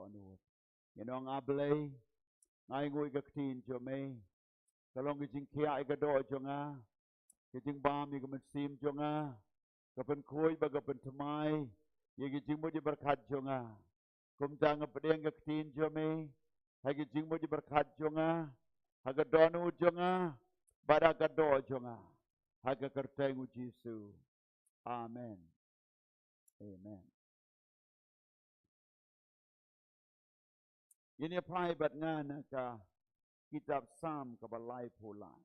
nu nong ablay ngai ngui ka tin cho me kalong ki jing kia ka do cho nga ki jing ba mi ka men sim cho nga ka pen khoi ba ka pen thamai ye ki jing mo di berkat cho nga kum jang pedeng ka tin cho me hai ki jing mo di berkat cho nga ha ka do nu cho nga bada ka do cho nga ha ka kerteng u Jesu amen amen ini pai bat nga na ka kitab Psalm ka balai pulai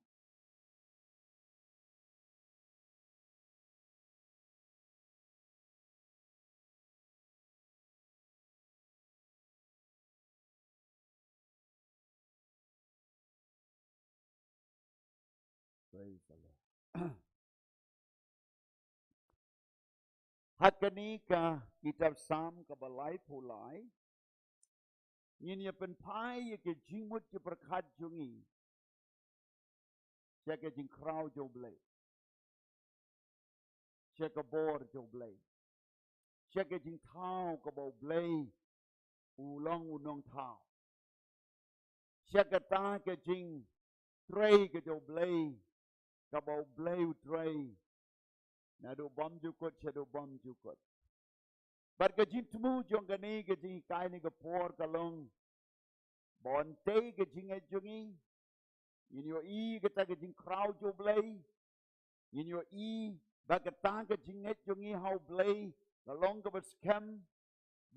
praise the Lord hakani ka kitab Psalm ka balai pulai ini pen pai ke jingmut ke berkat jungi sia ke jing krau jo blai sia ke bor jo blai sia ke jing thau ka bo blai u long u nong thau sia ke ta ke jing trei ke jo blai ka bo blai u trei na do bom ju kot sia do bom ju kot bar ke jing tmu jong ke ni ke jing kai ni ke por ka long bon te ke jing e jungi in yo i ke ta ke jing krau jo blai in yo i ba ke ta ke jing e jungi hau blai la long ke scam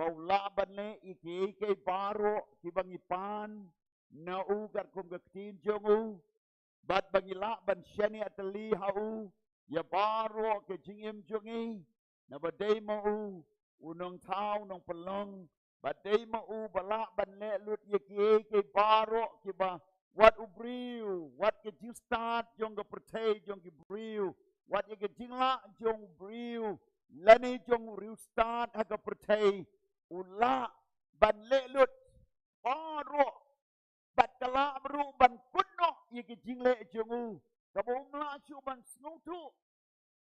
bau la ban le i ke baro ki bangi pan na u gar kum ke tin jong u bat bangi la ban shani atali hau ya baro ke jing em jungi na ba dei ma u nong thau nong pelong ba dei ma u bala ban le lut ye ke baro ki ba what u briu what ke jing start jong ke pertei jong ke briu what ye ke jing la jong briu lani jong riu start ha ke pertei u la ban le lut baro bat kala bru ban kunno ye ke jing le jong u ka bo mla chu ban snu tu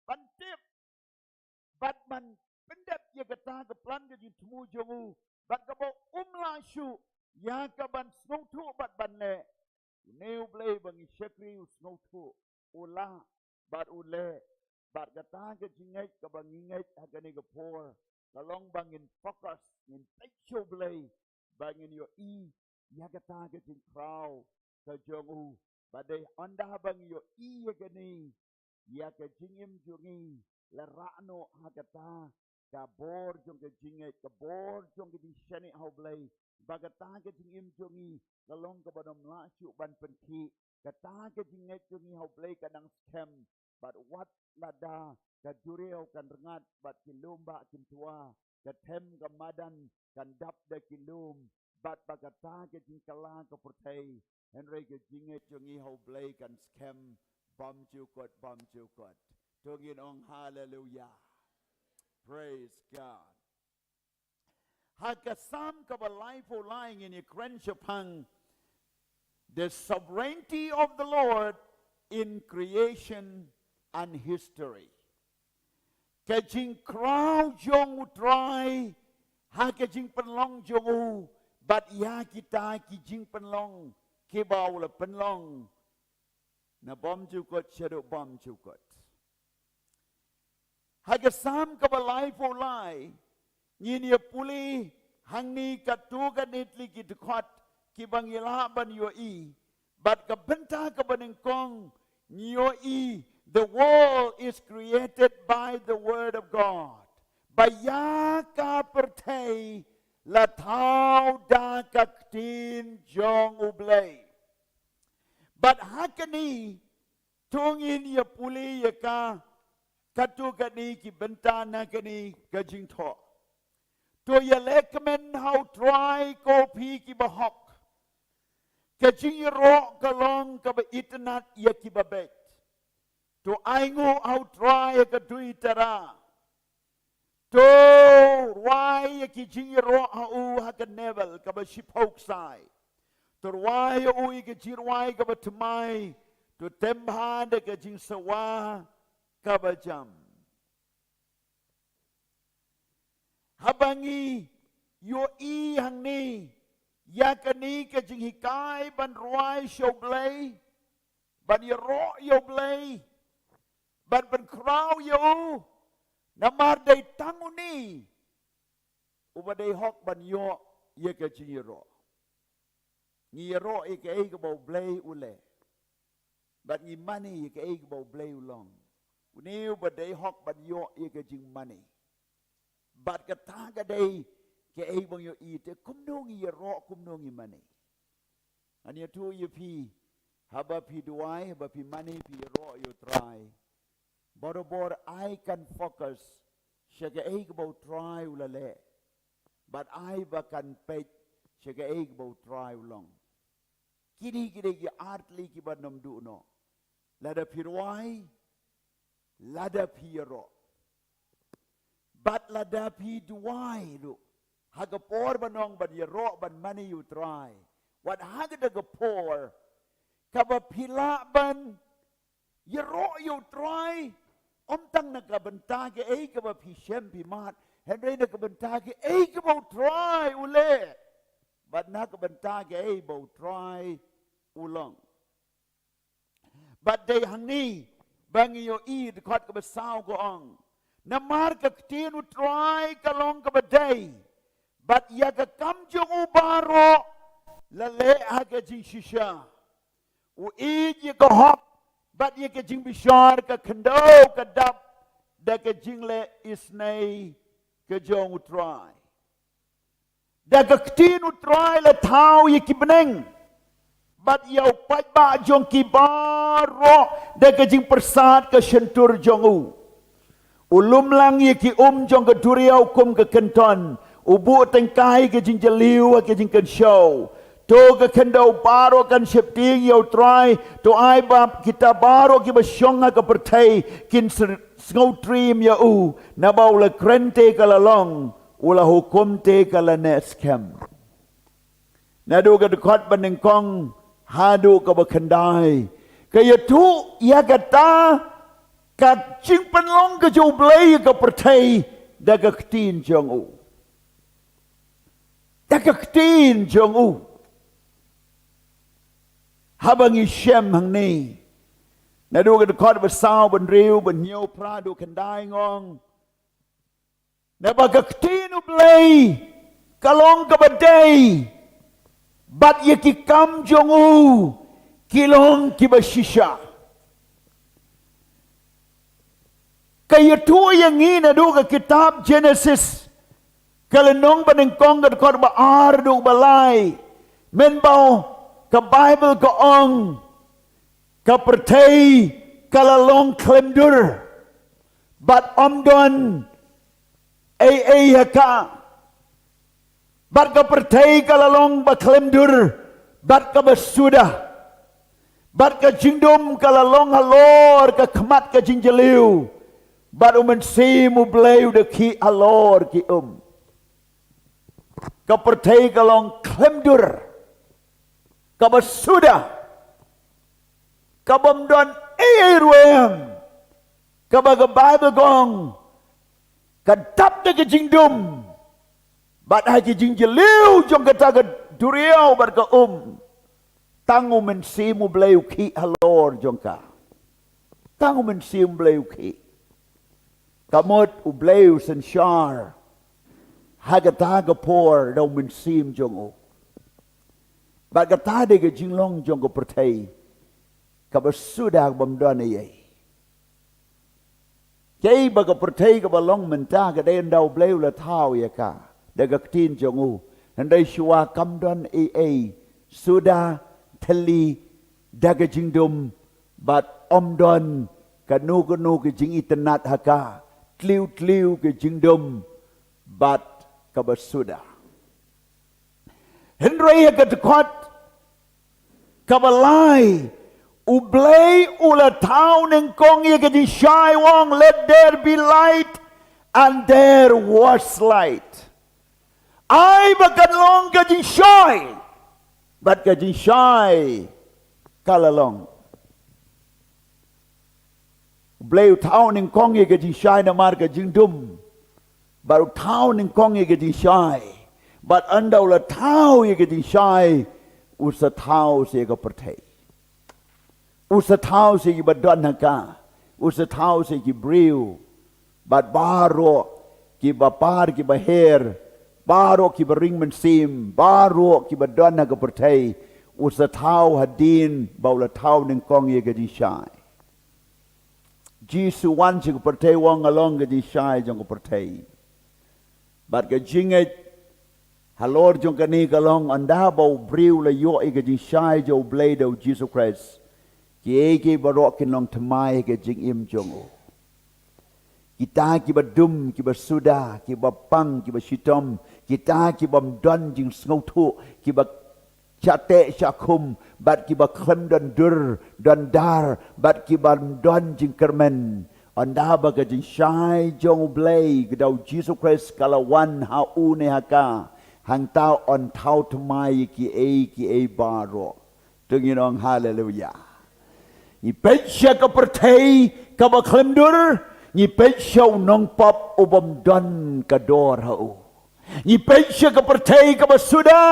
ban tip bat man pendap ye ke ta ke plan ke jing tmu jong u bat ka bo umla chu ya ka ban snu tu bat ban le neu blai bang shekri u snu tu u la bat u le bat ka ta ke jing ngai ka bang ngai ha ke ni ke por ka long bang in focus in tai chu blai bang in yo i ya ka ta ke jing krau ka jong u ba dei onda bang yo i ye ke ni ya ke jing im jungi la rano ha ka ta ka bor jong ke jing e ka bor jong ke di shani hau blai ba ka ta ke jing im jungi ka long ka badam la chu ban pen ki ka ta ke jing e jungi hau blai ka dang scam but what la da ka jureo kan rengat bat ki lomba kin tua ka tem ka madan kan dap de ki lum bat ba ka ta ke jing kala ka pertei henry ke jing e jungi hau blai kan scam bom chu kot tungin ong hallelujah praise God hakasam ka balai po lying in Pang the sovereignty of the Lord in creation and history ka jing krau jong utrai ha ka jing penlong jong u bat ya kita ki jing penlong ke bau la penlong na bom chu kot shadow bom chu kot hagasam ka balai po lai ngin ye puli hangni ka tu ka nitli ki khot ki bangila ban yo i bat ka benta ka banengkong yo i the world is created by the word of God baya ka pertei la thau da ka tin jong ublai but hakani tungin ye puli ye ka katu kani ki bentana kani kajing tho to ye lekmen how try ko pi ki bahok kajing ro kalong ka ba itnat ye ki babet to aingo how try ka tu itara to why ye ki jing ro au ha ka nevel ka ba shipok sai to why u ki jirwai ka ba tmai to temha de ka jing sawa kabajam habangi yo i hang ni ya kani ke jing hikai ban ruai show blay ban ye ro yo blay ban kraw yo namar dai tanguni uba dai hok ban yo ye ke jing ye ro ni ye ro e ke bo blay ule ban ni money ye ke bo blay ulong ni uba dai hok ban yo ye ke jing money bat ka ta ka dai ke bang yo ite kumnong ye ro kumnong i money ani tu ye pi haba pi duai haba pi money pi ro yo try borobor I can focus shaga bo try ulale but I ba kan pe shaga bo try ulong kini ki artli ki banam du no lada pi duai lada pi ro but lada pi duai lu hagapor banong ban ye ro ban money you try what hagapor kaba pila ban ye ro you try om tang na kabanta ke kaba pi shem pi mat henry na kabanta ke kaba try ule but na kabanta ke bo try ulong but they hangni bang yo eat khot kaba sao ko ong na mar ka tinu try kalong kaba day but yaga kam jong ubaro la le aga jing shisha u id ye ka hop but ye ka jing bishar ka kando ka dap da ka jing le isnay ka jong utray da ka ktin utray la tao ye ki beneng but yaw pat ba jong ki baro da ka jing persat ka shentur jong u ulum lang ye ki jong ka duriyaw kum ka kenton ubu tengkai ke jing jeliu ke jing kan show to ke kendo baro kan shifting yo try to ai bab kita baro ki basyong ka pertai kin snow dream ya u na baula krente kala long ula hukum te kala neskem na do ka dekat baneng kong hadu ka bakandai kaya tu ya kata ka jing penlong ke jo blai ka pertai da ka ktin jong u takaktin jong u habang ishem hang ni na du ka khot ba sao ban riu ban nhiều pra du kan dai ngong na ba kaktin u blay kalong ka ba day bat ye ki kam jong u kilong ki ba shisha kaya tu yang ni na du ka kitab Genesis kalau nong baneng kong ka kor ba ardu balai men bau ka Bible ka ong ka pertai kala long klemdur bat omdon haka bat ka pertai kala long ba klemdur bat ka basuda bat ka jingdom kala long halor ka khamat ka jingjeliu bat simu bleu de ki halor ki kapertai kalong klemdur kabasuda kabamdon ruem kabaga Bible gong kadap de jingdum bat hai jingjeliu jong kata ka duriau bar ka tangu simu bleu ki halor jongka tangu simu bleu ki kamot u bleu senshar hagata por daw sim jong o bagata de jinglong jong ko pertai ka basuda bamdon ye kay baga pertai ka balong menta ka den daw bleu la tao ya ka daga tin jong o handai shua kamdon suda thali daga jingdum bat omdon kanu ke jing itenat haka tliu ke jingdum bat kabasuda Henry hakatkot kabalai ublay ula town and kong yagadi shy wong let there be light and there was light I bakan long kajing shy but kajing shy kalalong ublay town and kong yagadi shy na mar kajing dum baru town and kong yagadi shy but anda ula tau ye ke shai usa tau se ke pertai usa tau se ke badon haka usa tau se ke briu but baro ki bapar ki baher baro ki bering mensim baro ki badon haka pertai usa tau hadin baula tau ning kong ye ke shai Jisu wan si ko pertai wang along ke shai jong ko pertai but ke jinget halor jong kani kalong anda bau briu la yo ke shai jo blade of Jesus Christ ki barok kin long thamai ke jing im jong o kita ki badum ki basuda ki bapang ki basitom kita ki bam don jing ngau thu ki ba chate chakum bat ki ba khan dan dur dan dar bat ki bam don jing kermen anda ba ke jing shai jong blay kedau Jesus Christ kalawan ha u ne haka hang tau on tau thamai ki e baro tengin hallelujah ni pecha ka pertai ka ba khlem dur ni pecha nong pop ubam don ka dor ha u ni pecha ka pertai ka ba suda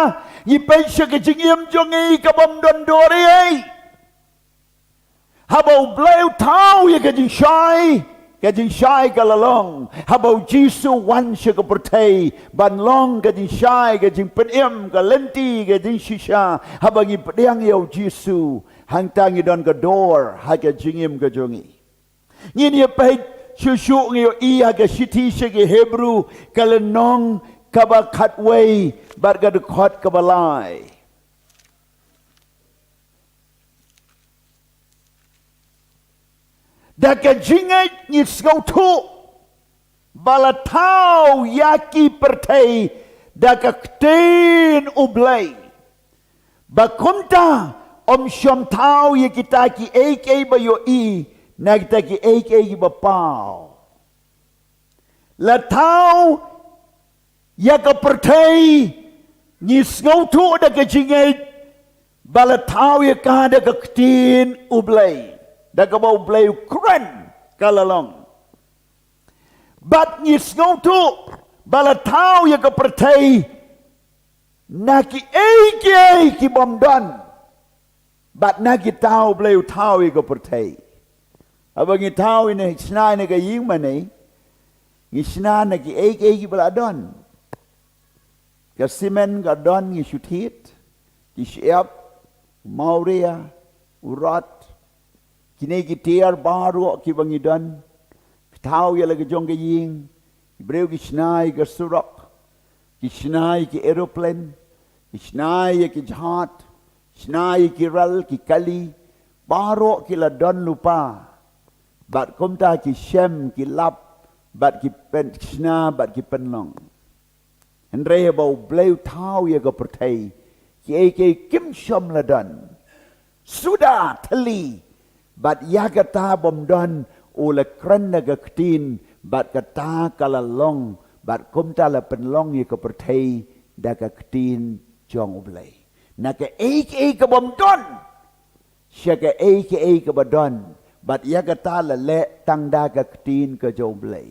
ni pecha ka jingim jongi ka bam don dor ei habau bleu tau ye ka jing shai ka lalong habau Jisu wan she ka pertai ban long ka jing shai ka jing penem ka lenti ka jing shisha habangi pedang yo Jisu hang tangi don ka dor ha ka jingim ka jongi ni ni pe shushu ngi iya ka shiti she ke Hebrew ka lenong ka ba khatway bar ka khot ka balai da ka jingai ni skau thu balatau yaki pertai da ka ktin ublai ba kumta om shom tau ye kita ki ek ba yo i na kita ki ek ba pau la tau ya ka pertai ni skau thu da ka jingai balatau ye ka da ka ktin ublai da ka bau blay kren kalalong bat ni skau thu balatau ye ka pertai na ki ek ki bom don bat na ki tau blay tau ye ka pertai abang tau ini sna ne ka ying mane ni sna na ki ek ki baladon ka simen ka don ni shutit ki siap mauria urat kini ki tiar baru ki bangi don tau ye lagi jong ke ying breu ki snai ka surak ki snai ki aeroplane ki snai ki jhat snai ki ral ki kali baru ki la don lupa bat kumta ki shem ki lap bat ki pen sna bat ki penlong andre bau bleu tau ye ka pertai ki kim shom la don sudah tali bat yagata bom don ula kren naga ktin bat kata kalalong bat kumta la penlong ye ka pertai da ka ktin jong ublay naka ka bom don syaka ka badon bat yagata la le tang da ka ktin ka jong ublay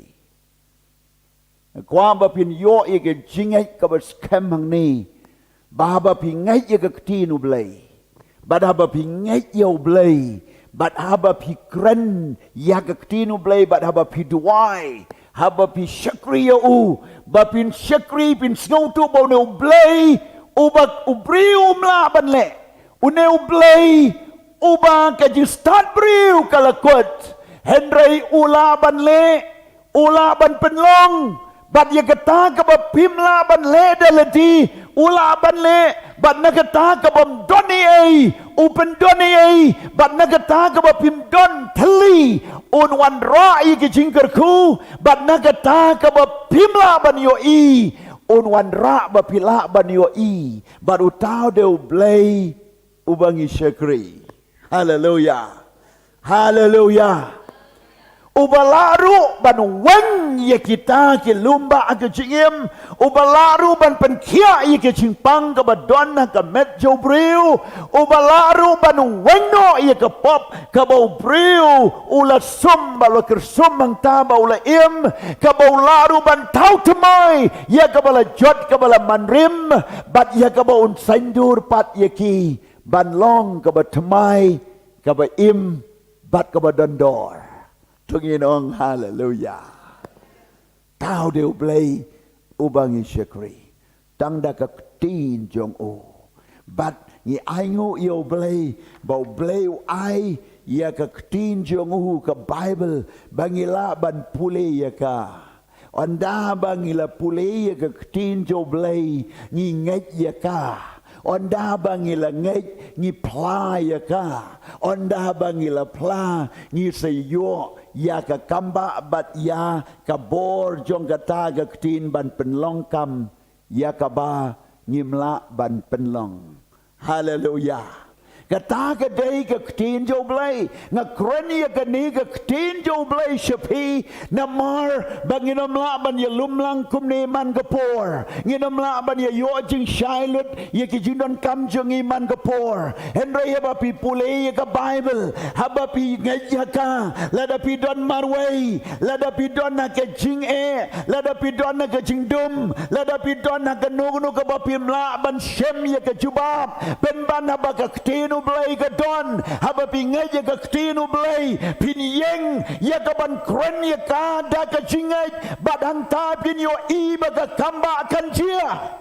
kwa ba pin yo ye ka jingai ka ba scam hang ni ba ba pin ngai ye ka ktin ublay bat ba pin ngai ye ublay bat haba pi kren yak tinu blay bat haba pi duai haba pi shakri u ba pin shakri pin snow tu bo ne blay uba ubri umla ban le une blay uba ka ji start briu kalakot henry ula ban le ula ban penlong bat ye kata ka ba pimla ban le dalati ula ban le bat nakata ka bam doni ei open doni ei bat nakata ka ba pim don thali on wan ra i ki jingkar ku bat nakata ka ba pimla ban yo i on wan ra ba pila ban yo i bat utau de blay ubangi shakri hallelujah hallelujah Ubalaru ban wen ye kita ke lumba ke jingim. Ubalaru ban penkia ye ke jingpang ke badona ke met jo briu. Ubalaru ban wenno ye ke pop ke bau briu. Ula sum balo kersum mang ta bau la im. Ke bau laru ban tau temai. Ye ke bala jot ke bala manrim. Bat ye ke bau sendur pat ye ki. Ban long ke ba temai. Ke ba im. Bat ke ba dondor. Tungin ong hallelujah. Tao đều play ubang shakri. Tang da ka tin jong o. But ni ai ngo yo play bau play ai ya ka tin jong o ka Bible bangila ban pule ya ka. Onda bangila pule ya ka tin jo play ni ngai ya ka. Onda bangila ngai ni pla ya ka. Onda bangila pla ni sayo ya ka kamba bat ya ka bor jong kata ka tin ban penlong kam ya ka ba ngimla ban penlong. Hallelujah. Kata ka day ka tin jo blay nga kreni ka ni ka tin jo blay shapi na mar banginom la ban ya lumlang kumni man ka por nginom la ban ya yo jing shailut ye ki jindon kam jong iman ka por henry haba pi pule ka Bible haba pi ngaya ka lada pi don marway lada pi don na ka jing lada pi don na ka jing dum lada pi don na ka nugu ka ba pi mla ban shem ye ka jubab ben ban haba ka tin blay ka don haba pingay ya ka tinu blay pinyeng ya ka ban kren ya ka da ka chingay badang ta pinyo iba ka kamba kan chia.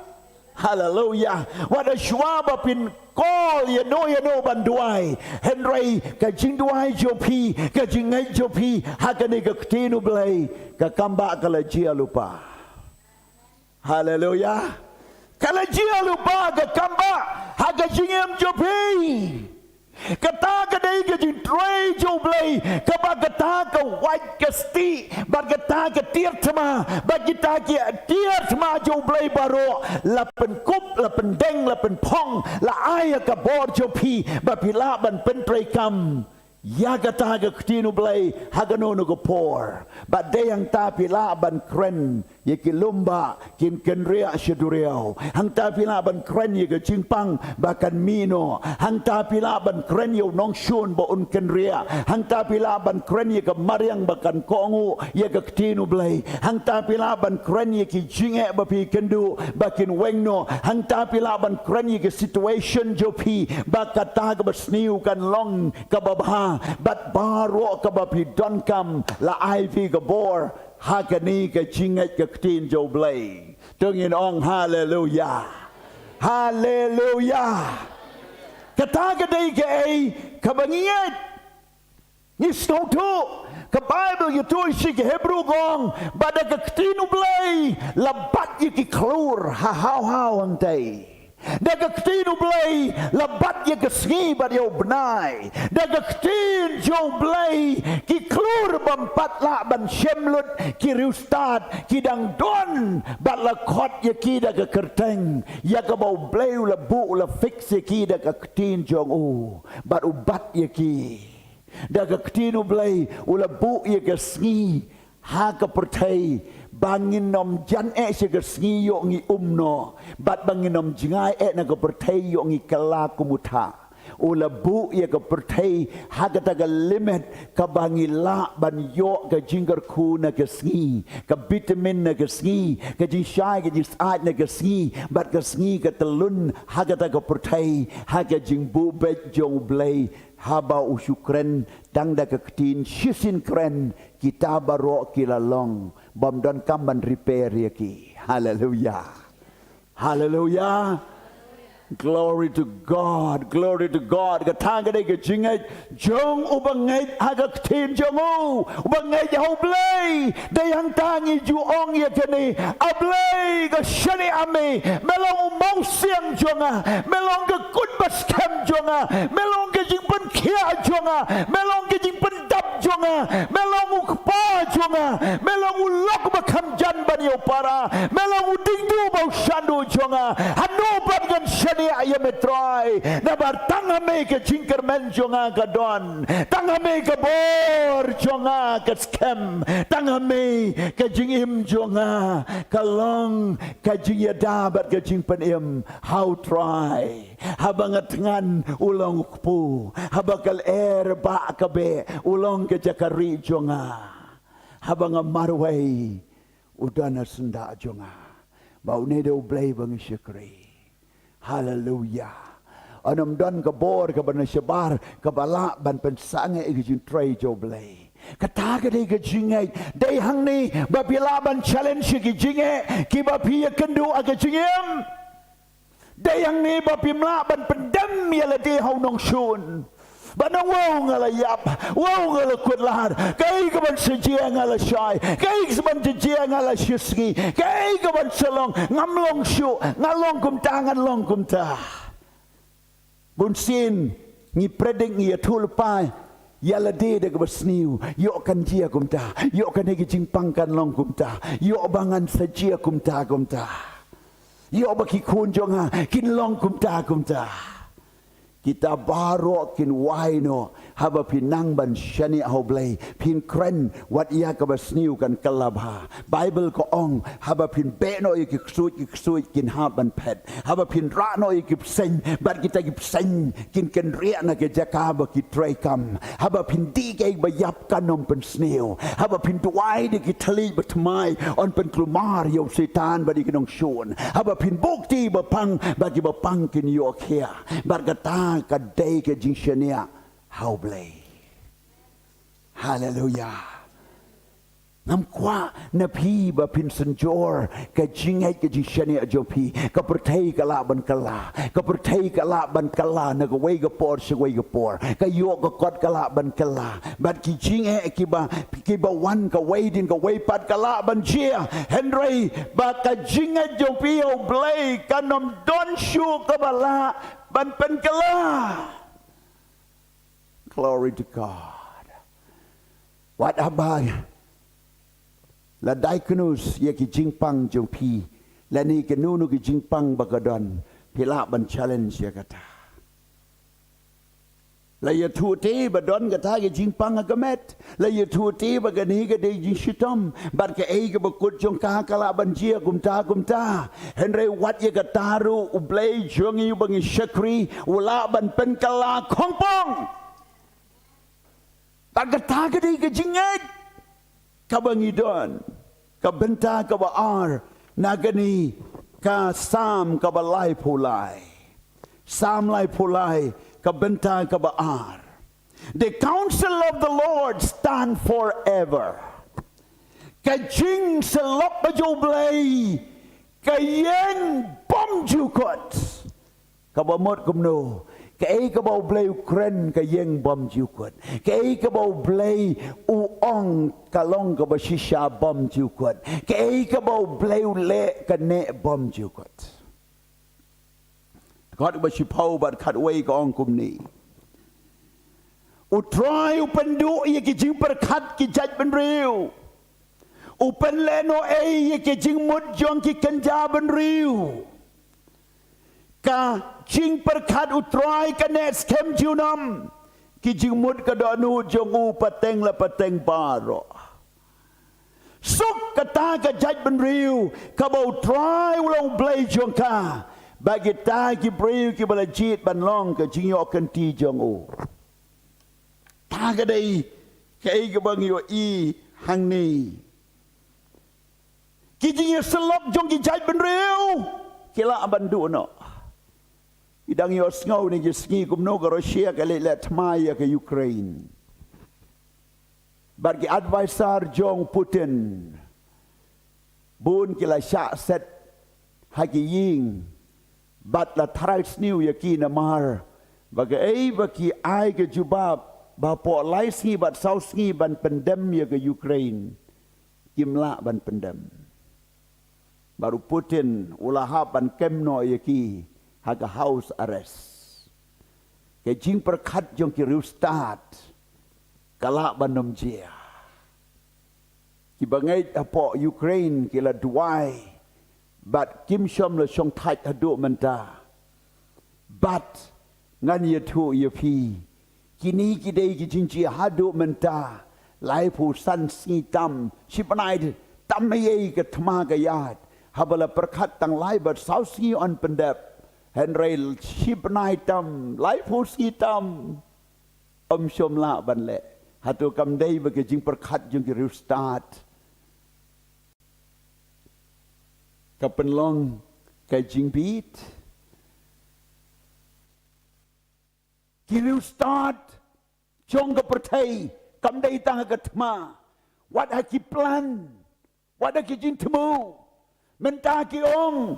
Hallelujah. Wada shwaba pin call ya no banduai henry ka jingduai jopi ka jingay jopi hakani ka tinu blay ka kamba ka la chia lupa. Hallelujah. Kala jia lupa ka kamba haga jingem jopi kata ka dai ka jing tray jo blay ka ba kata ka white ka sti ba kata ka tirtma ba kita ki tirtma jo blay baro la pen kup la pen deng la pen pong la aya ka bor jopi ba pila ban pen tray kam ya kata ka tinu blay haga no no ko por ba de yang ta pila ban kren ye ki lumba kin kenria sheduriao hang ta pila ban kren ye ka jingpang bakan mino hang ta pila ban kren yo nong shun bo un kenria hang ta pila ban kren ye ka mariang bakan kongu ye ka tinu blay hang ta pila ban kren ye ki jinge ba pi kendu bakin wengno hang ta pila ban kren ye ka situation jo pi bakata ka basniu kan long ka babha bat baro ka ba pi don kam la ivy ka bor hakani ka chingat ka tin jo blay tungin ong hallelujah hallelujah kata ka dai ka ai ka bangiat ni stoto ka Bible you tu si ka Hebrew gong bada ka tinu blay labat ye ki klur ha how antay daga ktinu blay labat ye kesngi bad yo benai daga ktin jo blay ki klur bampat la ban shemlut ki riustad ki dang don bat la khot ye ki daga kerteng ya ka bau blay la bu la fix ye ki daga ktin jong u bat ubat ye ki daga ktinu blay ula bu ye kesngi ha ka pertai bangin nom jan se ke sngi yo ngi umno bat bangin nom jingai na ke pertai yo ngi kala kumuta ula bu ye ke pertai hagata ga limit ka bangila ban yo ke jinggar ku na ke sngi ka vitamin na ke sngi ka ji shai ke ji saat na ke sngi bat ke sngi ke telun hagata ke pertai haga jingbu bet jong blay haba usyukren dang da ke tin shisin kren kita baro kilalong bom don kam ban repair yaki. Hallelujah. Hallelujah. Glory to God. Glory to God. Katanga de ke jingai jong ubangai hagak tin jongu ubangai jau blay dayang tangi ju ong ye kene ablay ke shani ame melong mau siang jonga melong ke kut bas kem jonga melong ke jing pen kia jonga melong ke jing pen dap jonga melong ukpa jonga melong ulok bakam jan ban yo para melong uding du bau shandu jonga hanu ban gan shani ayam etrai nabar tangame ke jingkermen jonga gadon tangame ke bor jonga ke scam tangame ke jingim jonga kalong ke jingyada bat ke jingpenim how try habangat ngan ulong pu habakal ba kabe ulong ke jakari jonga habang marway udana senda jonga bau ne do blay bang syukri hallelujah anam don ke bor ke ban sebar ke balak ban pensange ke jin tray jo blay kata ke de ke jingai dai hang ni babila ban challenge ke jinge ki bapi kendu ag jingem dai hang ni bapimla ban pendam ya le de hau nong shun Banang wow ngala yap, wow ngala kudlar, kay kaban sejia ngala shy, kay kaban sejia ngala syuski, kay kaban selong ngamlong syu, ngalong kumta ngalong kumta. Bunsin ngi preding ngi tulpai, yala de de kabasniu, yo kan jia kumta, yo kan egi jingpang kan long kumta, yo bangan sejia kumta kumta, yo baki kunjonga kin long kumta kumta. Kita baru kin waino haba pinang ban shani hoblay pin kren wat ia ka basniu kan kalabha Bible ko ong haba pin beno iksuit kin haban pet haba pin rano ikip sen bat kita ikip sen kin ken ria na ke jakaba ki trekam haba pin di ke bayap kanom pen sniu haba pin tuai de kitali batmai on pen klumar yo setan badi kinong shun haba pin bukti bapang bagi bapang kin yo kia bat kata kadai ke jingshania how blay hallelujah nam kwa na phi ba pin sanjor ke jingai ke jingshania jopi ka perthai kala ban kala ka perthai kala ban kala na ka wei ka por se wei ka por ka yo ka kot kala ban kala bat ki jingai ki ba wan ka wei din ka wei pat kala ban chia henry ba ka jingai jopi o blay kanom don shu ka bala ban pen kala. Glory to God. What about la daikunus ye ki jingpang jopi la ni ke nunu ki jingpang bagadon pila ban challenge ya kata la ya tuti badon kata ke jingpang agamet la ya tuti bagani ke de jishitom bar ke ei ke bakut jong ka kala ban jia kumta henry wat ye kataru ublay jongi bangi shakri ula ban pen kala kongpong tak kata ke de ke jinget ka bangi don ka benta ka ba ar nagani ka sam ka ba lai pulai sam lai pulai ka benta ka ba ar the counsel of the Lord stand forever ka jing selok ba jo blay ka yen bom jukot ka ba mot kumno ka ei ka ba blay ukren ka yen bom jukot ka ei ka ba blay uong kalong ka ba shisha bom jukot ka ei ka ba blay le ka ne bom jukot God ba shipau bat khat wei ka ong kum ni utrai upendu ye ki jing per khat ki jaj ben riu upen leno ei ye ki jing mut jong ki kanja ben riu ka jing per khat utrai ka ne skem junam ki jing mut ka do nu jong u pateng la pateng baro suk kata ka jaj ben riu ka ba utrai ulong blay jong ka bagi ta ki breu ki balajit ban long ke jingyo kan ti jong o ta ga dei ke ga bang yo i hang ni ki jingyo selok jong ki jai ban reu kila ban du no idang yo sngo ni ji sngi kum no ga Russia ke le tmai ke Ukraine bagi advisor jong Putin bun kila sha set hagi ying bat la tharais niu yaki na mar baga ei baki ai ke jubab ba po lai sngi bat sau sngi ban pendem ya ke Ukraine kimla ban pendem baru Putin ulah ban kemno yaki haga house arrest ke jing perkhat jong ki restart kala ban nom jia ki bangai apo Ukraine ki la duai bat kim shom le shong thai adu menta but ngan ye tu ye pi kini kidei ki jinji hadu menta lai pu san si tam shipanai tam ye ke thma ke yat habala perkhat tang lai bat sau si on pendep henrei shipanai tam lai pu si tam shom la ban le hatu kam dei ba ke jing perkhat jung ki ru start ka penlong ka jing beat ki ru start jong ka perthai kam dei tang ka thma what ha ki plan what ha ki jing thmu menta ki ong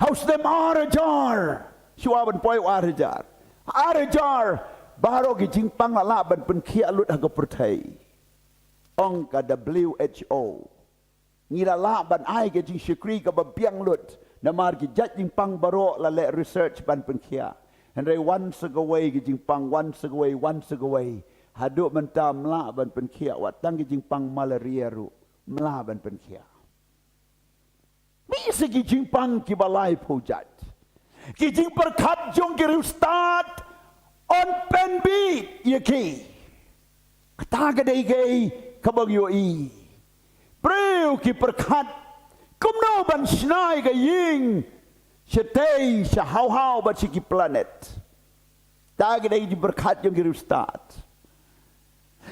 house them arajar shua ban poi arajar baro ki jing pang la ban pen khia lut ha ka perthai ong ka WHO ngira la ban ai ke jing shikri ka ba piang lut namar ki jat jing pang baro la le research ban pen khia henry once away ki jing pang once away hadu menta mla ban pen khia wat tang ki jing pang malaria ru mla ban pen khia mi se ki jing pang ki balai pujat ki jing perkhat jong ki ru start on pen bi ye ki kata ga dei gei kabag yo i Breu ki perkhat kumno ban snai ga ying shetei sha hau ba ki planet ta ga dei di perkhat jong ki start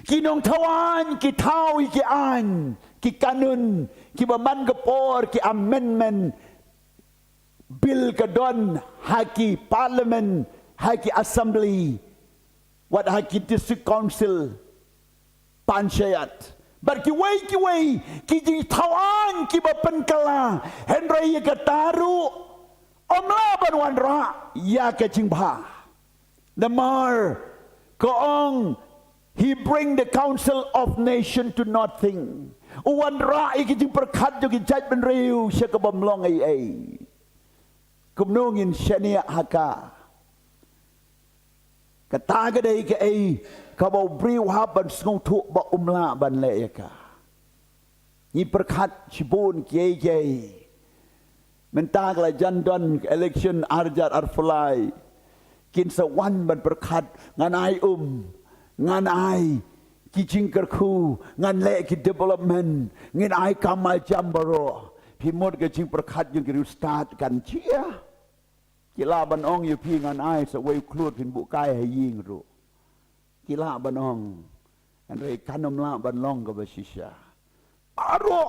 ki nong tawan ki tau ki an ki kanun ki ba man ga por ki amendment bill ka don haki parliament haki assembly what haki district council panchayat bar ki wei ki jing tawan ki ba penkala henry ka taru omla ban wan ra ya ka jing bha the mar ko ong he bring the council of nation to nothing wan ra ki jing perkhat jo ki jaj ben riu sha ka bam long ai kumnong in shania haka kata ga dei ke ai ka bau briu ha ban sngo thu ba umla ban le ka ni perkhat chibun ke menta la jandon election arjat arfulai kin sa wan ban perkhat ngan ai ki jingker khu ngan le ki development ngin ai kamal jambaro pimot ke jing perkhat jing ki start kan chia kila ban ong yu pi ngan ai sa wei klut pin bu kai ha ying ru kila ban ong an rei kanom la ban long ga basisha aro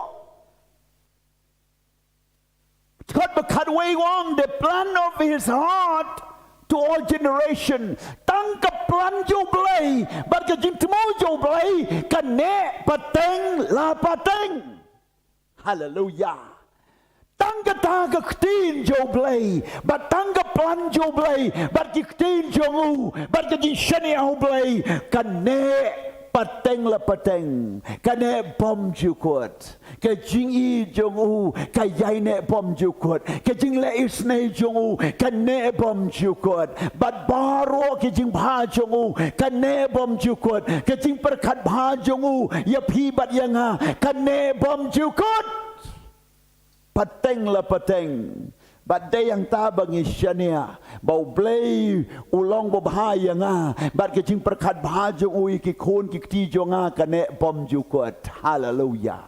chot bakat wei wong the plan of his heart to all generation tang ka plan jo blai bat ka jing tmo jo blai ka ne pateng la pateng hallelujah tang ka ta ka ktin jo blai bat tang ka plan jo blai bat ki ktin jo ngu bat ka jing shani au blai ka ne pateng la pateng ka ne bom ju kot ka jing i jo ngu ka yai ne bom ju kot ka jing le is ne jo ngu ka ne bom ju kot bat baro ki jing bha jo ngu ka ne bom ju kot ka jing perkhat bha jo ngu ya phi bat yanga ka ne bom ju kot pateng la pateng bat day yang ta bangi shania bau blay ulong bo bahaya nga bat ke jing perkhat bha jo ui ki khon ki ti jo nga ka ne bom ju kot hallelujah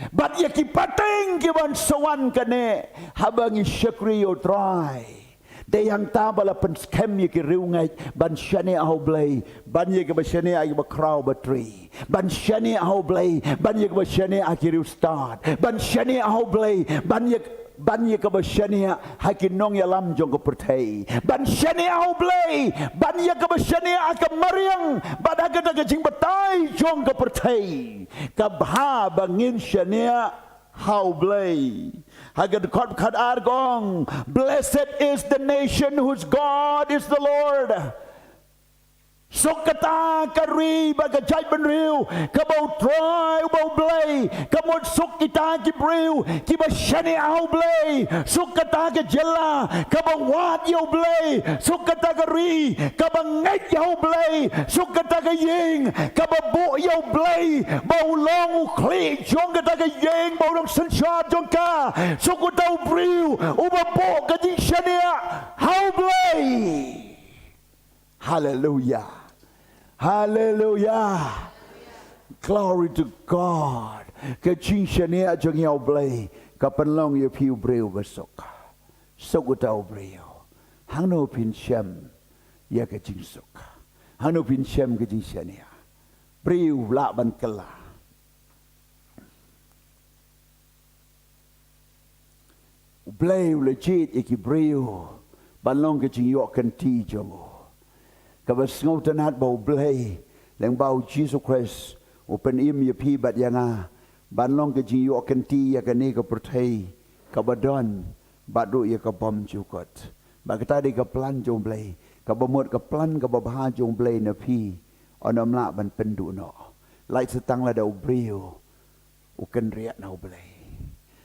bat ye ki pateng ki ban sawan ka ne habangi shakri yo try day yang ta bala pen scam ye ki riu ngai ban shania au blay ban ye ke ba shania ai ba kraw ba tree ban shania au blay ban ye ke ba shania ki riu start ban shania au blay ban ye ka ba shania hakin nong ya lam jong ko perthai ban shania au blay ban ye ka ba shania ka mariang ban aga da jing batai jong ko perthai ka bha bangin shania how blay hagad khat khat argong blessed is the nation whose God is the Lord Sukata kari baga jai benriu kabau try bau blay kamot suk kita ki briu ki ba shani au blay sukata ke jella kabau wat yo blay sukata kari kabang ngai yo blay sukata ke ying kababu yo blay bau long kli jong kata ke ying bau long sencha jong ka sukata briu uba bo ka jing shania au blay Hallelujah. Hallelujah. Glory to God. Cái chính sẽ nhẹ cho nhau blay. Cái phần lòng yêu phiêu brêu và sốc. Sốc của tao brêu. Hang nô pin xem. Ya cái chính sốc. Hang nô pin xem cái chính sẽ nhẹ. Brêu lạ ban kala. Blay legit iki brêu. Ban long cái chính yok kan ti cho mo. Cái vật ngâu tân hát bầu blay. Leng bau Jesus Christ. Open im ya pi bat yanga. Ban long ke ji yo kan ti ya kan ni ka perthai ka badon bat du ya ka bom chukot ba ka ta di ka plan jong blai ka bomot ka plan ka babha jong blai na pi onam la ban pen du no lai setang la dau brio u kan ria na blai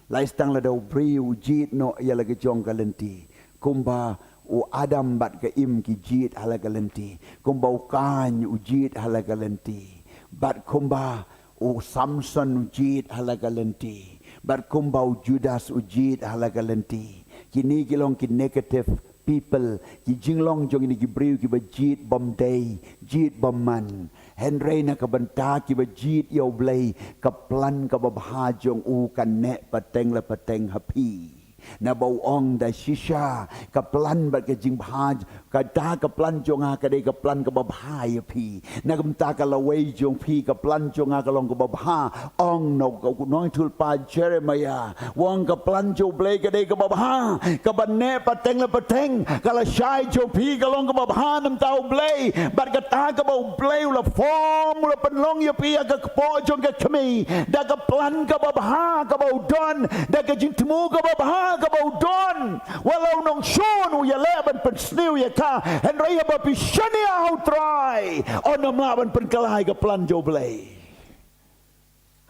lai setang la dau brio jit no ya la ka jong ka lenti kumba u adam bat ka im ki jit hala ka lenti kumba u kan u jit hala ka lenti bat kumba o Samson ujid halagalenti, but kumbau Judas ujid halagalenti. Kini kilong ki negative people, ki jinglong jong ini ki briu ki bajid bom day, jid bom man. Henry na kabanta ki bajid yaw blay, kaplan kababha jong u kan ne pateng la pateng happy. Na bau ong da shisha kaplan bat ke jing bhaj kata kaplan jonga kadai kaplan ka babha ya pi na kamta ka lawai jong pi kaplan jonga ka long ka babha ong no ka noi thul pa Jeremiah wong kaplan jo blai kadai ka babha ka banne pateng la pateng kala shai jo pi ka long ka babha nam tau blai bat ka ta ka bau blai la form la pan long ya pi ka po jong ka kemi da kaplan ka babha ka bau don da ka jing tmu ka babha ka bau don walau nong shon u ya leban pen sniu ya ka en raya ba pi shania au try onam laban pen kalai ka plan jo blai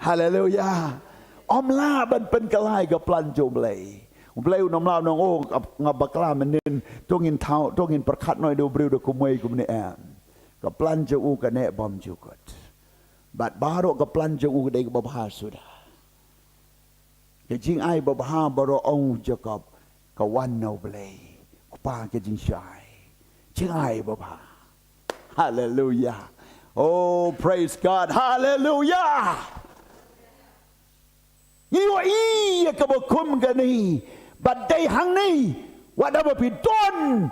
hallelujah om laban pen kalai ka plan jo blai blai onam laban nong o ngabakla menin tongin thau tongin perkhat noi do briu do kumai kumne am ka plan jo u ka ne bom jo kot bat baro ka plan jo u dei ka babha sudah cái chính ai bab ha baro ông Jacob ka wan no blay pa cái chính sai chính ai bab ha hallelujah oh praise God hallelujah ni wa i ka ba kum ga ni but day hang ni wa da ba pi don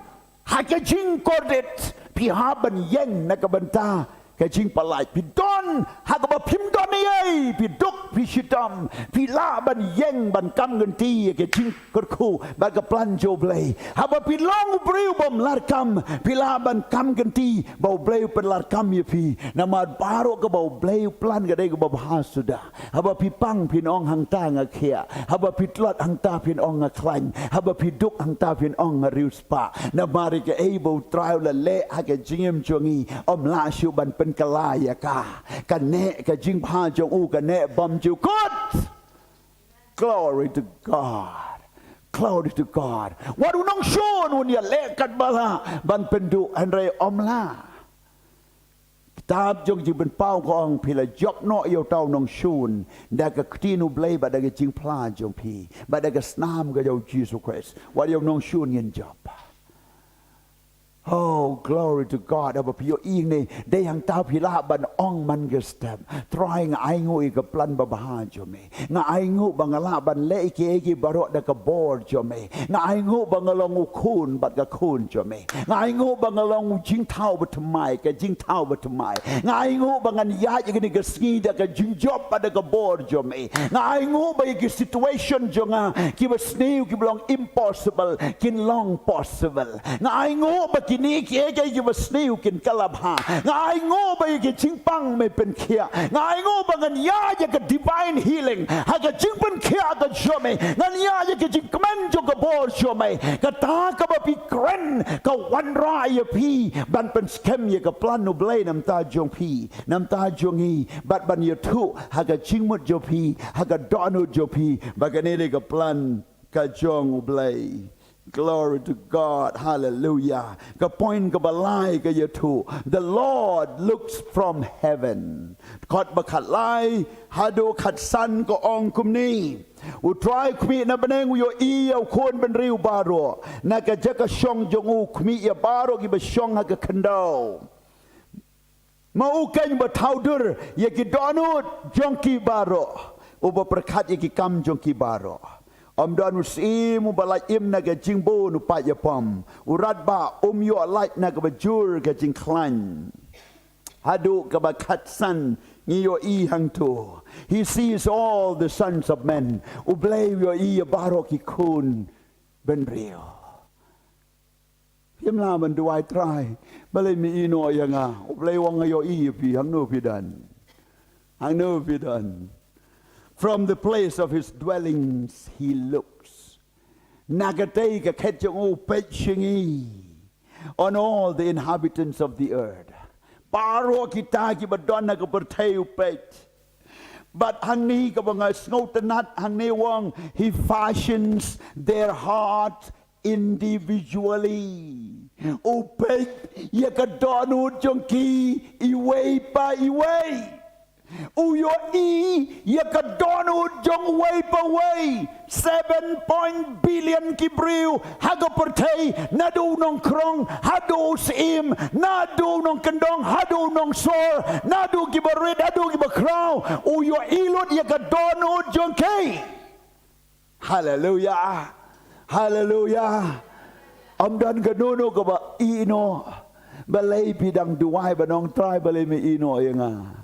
ha cái chính cordet pi ha ban yen na ka banta cái chính palai pi don ha ka ba phim don ni ai pi duk pi shitam pi la ban yeng ban kam ngan ti cái chính cột khu ba ka plan jo blai ha ba pi long briu bom lar kam pi la ban kam ngan ti bau blai pen lar kam ye pi nama baro ka bau blai plan ka dei ka ba ha sudah ha ba pi pang pi ong hang ta nga khia ha ba pi tlot hang ta pi ong nga klan ha ba pi duk hang ta pi ong nga riu spa nama ri ka able trial la le ha ka jingem chongi om la shu ban pen kalaya ka ne ka jing pha jong u ka ne bom ju god glory to God glory to God wadu nong shon un ya le kat bala ban pendu andre om la tab jong ji ben pau ko ong pila job no yo tau nong shun da ka tinu blai ba da ka jing pla jong pi ba da ka snam ka yo Jesus Christ wadu yo nong shun yen job oh glory to God apa pio ing ni de yang tau pila ban ong man ge step trying ai ngui ka plan ba ba jo me nga ai ngu bangala ban le ki baro da ka bor jo me nga ai ngu bangalong kun bat ka kun jo me nga ai ngu bangalong jing tau ba tmai ka jing tau ba tmai nga ai ngu bangan ya ji ni ka ski da ka jing job ba da ka bor jo me nga ai ngu ba ki situation jo nga ki ba snew ki belong impossible kin long possible nga ai ngu ba ni ki ki ba snew kin kalabha ngai ngo ba ki chingpang me pen khia ngai ngo ba ngan ya ya ka divine healing ha ka chingpan khia ka shome ngan ya ya ki chingman jo ka bor shome ka ta ka ba pi kren ka wan ra ya pi ban pen skem ya ka plan no blai nam ta jong pi nam ta jong hi bat ban ya thu ha ka chingmut jo pi ha ka donu jo pi ba ka ne ka plan ka jong blai Glory to God. Hallelujah. Ka point ka balai ka yatu. The Lord looks from heaven. Kot ba khat lai hadu khat san ko ong kum ni. U try kmi na beneng yo I au kon ben riu baro. Na ka jaka shong jong u kmi ya baro ki ba shong ha ka kandau. Mau kan ba taudur ye ki donut jong ki baro. U ba perkat ye ki kam jong ki baro. Don usim balai im na ke jingbo nu pa ya pom urat ba yo light na ke bajur ke jing klan hadu ke ba khat san ni yo I hang tu. He sees all the sons of men ublay yo I baro ki kun ben rio yam la man do I try balai mi ino yanga ublay wang yo I pi hang no pi dan From the place of his dwellings he looks. Nagatei ka ketjong o pechingi on all the inhabitants of the earth. Paro kita ki badona ka perteu pech. But hangni ka mga snotanat hangni wang he fashions their heart individually. O pech ya ka donu jongki iway pa iway. Uyo I ya ka donu jong way pa way 7 billion kibriu hago pertay nadu nong krong hadu sim nadu nong kendong hadu nong sor nadu gibarid hadu gibakraw uyo ilot ya ka donu jong kay hallelujah hallelujah amdan ganuno ka ba ino balay pidang duway banong try balay mi ino nga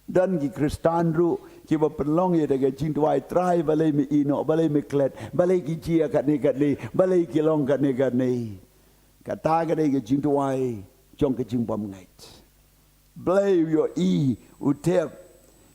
dan ki Kristan ru ki ba penlong ye daga jing tuai try balai mi ino balai mi klet balai ki jia kat ni balai ki long kat ni kata ka dai ki jing tuai jong ki jing bom ngait blay yo I utep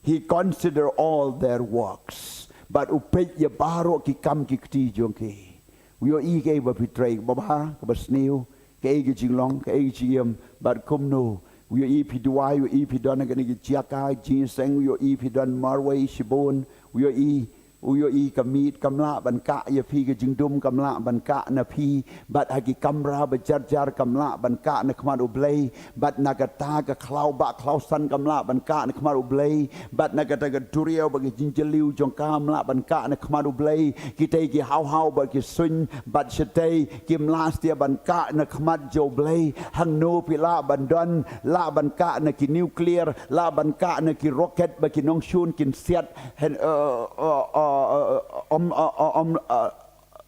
he consider all their works but upet ye baro ki kam ki kti jong ki yo I ke ba betray ba ba ka ba snew ke ki jing long ke jiem but kum no Uyo I piduai, uyo I pidana gani gijiaka, ginseng, uyo I pidan marway, shibon, uyo I kamit kamla banka ya pi ke jingdum kamla banka na pi, bat hagi kamra bejar-jar kamla banka na kemar ublay, bat nagata ke klau ba klau san kamla banka na kemar ublay, bat nagata ke duriau bagi jinjeliu jong kamla banka na kemar ublay, kita ki hau-hau bagi sun, bat setai kim lastia banka na kemar jo blay, hang no pila bandan, la banka na ki nuklear, la banka na ki roket bagi nong shun kin siat,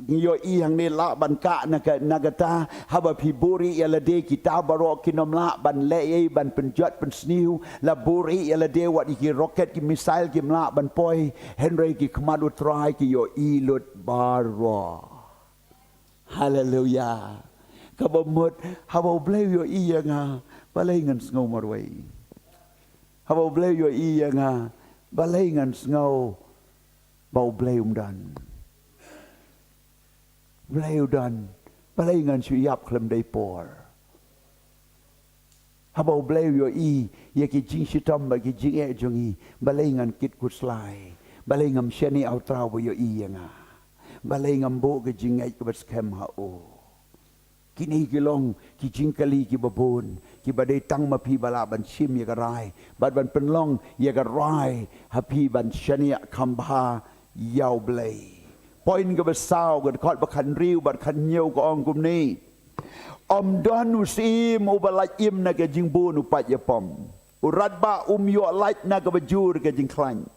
yo I hang ni la ban ka nagata haba piburi ya lade kita baro kinom la ban le ban penjat pen sniu la buri ya lade wat ki rocket ki missile ki la ban poi Henry ki kemadu try ki yo I lut baro hallelujah kabamut haba blay yo I nga balay ngan sngo marway haba blay yo I nga balay ngan sngo bau bleum dan balay ngan suyap klem day por habau bleu yo I ye ki jing shitam ba ki jing e jongi balay ngan kit kuslai balay ngam sheni au trau bo yo I nga balay ngam bo ki jing e ko baskem ha o kini kilong ki jing kali ki babon ki badai tang ma pi bala ban shim ye ka rai bad ban penlong ye ka rai happy ban shani kambha yau blay point ka besau ka kot bakan riu bat kan nyeu ka ong kum ni don usim ubalai im na ka jingbu nu pat ya pom urat ba yo light na ka bajur ka jing klan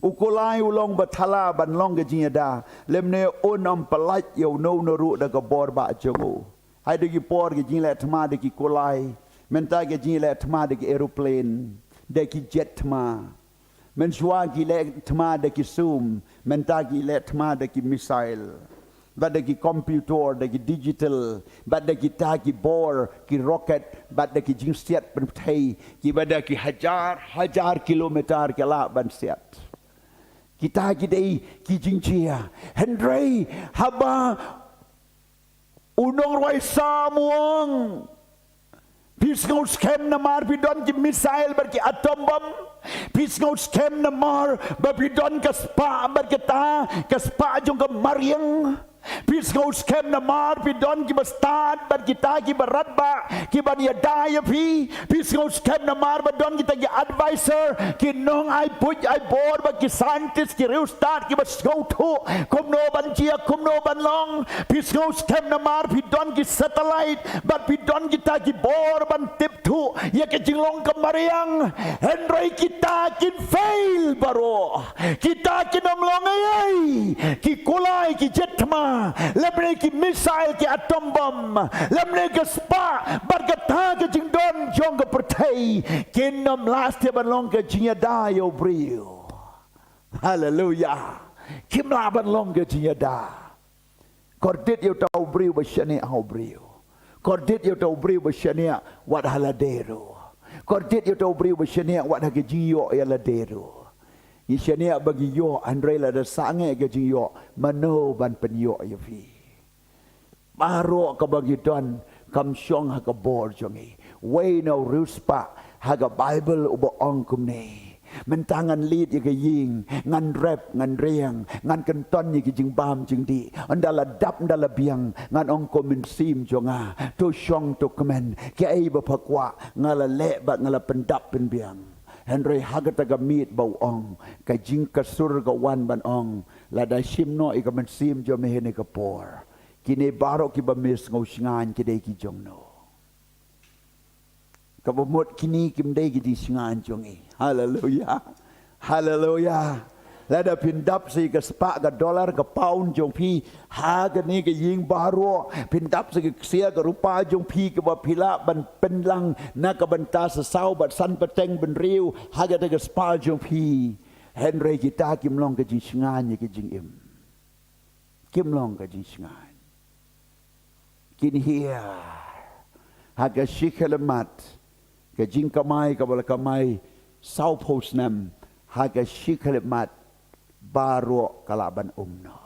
ukulai ulong bathala ban long ka jing ada lemne onam palat yo no no ru da ka bor ba jogo hai de ki por ka jing la thma de ki kulai menta ka jing la thma de ki aeroplane de ki jet thma men shwa ki le thma de ki zoom menta ki le thma de ki missile bat de ki computer de ki digital bat de ki ta ki bor ki rocket bat de ki jing siat ban thai ki bada ki hajar kilometer ke la ban siat kita ki dei ki jing chia Henry haba unong roi samuang Pisngau skem na mar bidon ki missile ber ki atom bomb pisngau skem na mar ba bidon ka spa ber kita ka spa jong ka mariang Pisngos kem na mar pidon ki bastad bat kita ki baratba ki bania daya pi pisngos kem na mar badon kita ki advisor ki nong ai puj ai board ba ki scientist ki real start ki basgo to kum no ban chia kum no ban long pisngos kem na mar pidon ki satellite bat pidon kita ki board ban tip to ya ki jinglong kamariang Henry kita kin fail baro kita kinom long ai ki kulai ki jetma lemne ki missile ki atom bomb lemne ki spa berkata ke jing don jong ke pertai kinom last dia ban long ke jing da yo brio hallelujah kim la ban long ke jing da kordit yo tau brio ba shani au brio kordit yo tau brio ba shani wat haladero kordit yo tau brio ba shani wat ha ke jing yo ya ladero Ishania bagi yo Andre la da sange ke jing yo mano ban pen yo ya fi baro ka bagi don kam syong ha ka bor jongi we no ruspa ha ka bible ubo ong kum ne mentangan lead ya ke ying ngan rap ngan riang ngan kenton ya ke jing bam jing di andala dap andala biang ngan ong komen sim jonga to syong to komen ke ai ba phakwa ngala le ba ngala pendap pen biang Henry hagata ga meet bau ong ka jing kasur ga wan ban ong la da sim no i ka man sim jo me hene ka por kini baro ki ba mis ngau singan ki dei ki jong no ka ba mot kini kim dei ki di singan jong i hallelujah hallelujah la da pindap si ka spa ka dollar ka pound jong pi ha ga ni ka ying baro pindap si ka sia ka rupa jong pi ka ba pila ban penlang na ka banta sa sau bat san pateng ben riu ha ga ka spa jong pi Henry kita kim long ka jing singan ni ka jing im kim long ka jing singan kin here ha ka shikalamat ka jing kamai ka bala kamai sau posnam ha ka shikalamat baro kalaban umno